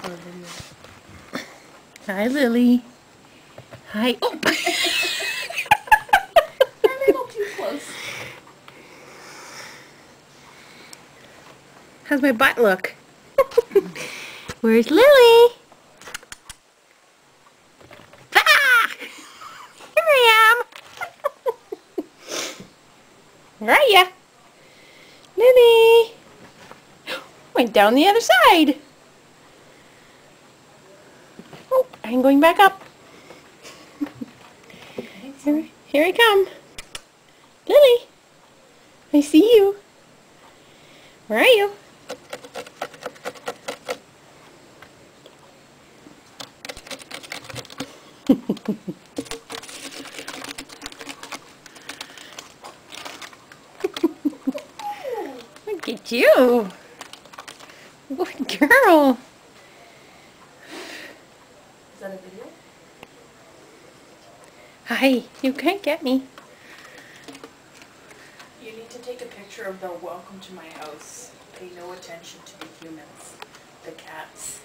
for a video. Hi, Lily. Hi. Oh. A little too close. How's my butt look? Where's Lily? Ah! Here I am. Where are ya? Lily. Went down the other side. Oh, I'm going back up. Here I come. Lily, I see you. Where are you? Look at you. Good girl. Is that a video? Hi, you can't get me. You need to take a picture of the welcome to my house. Pay no attention to the humans, the cats.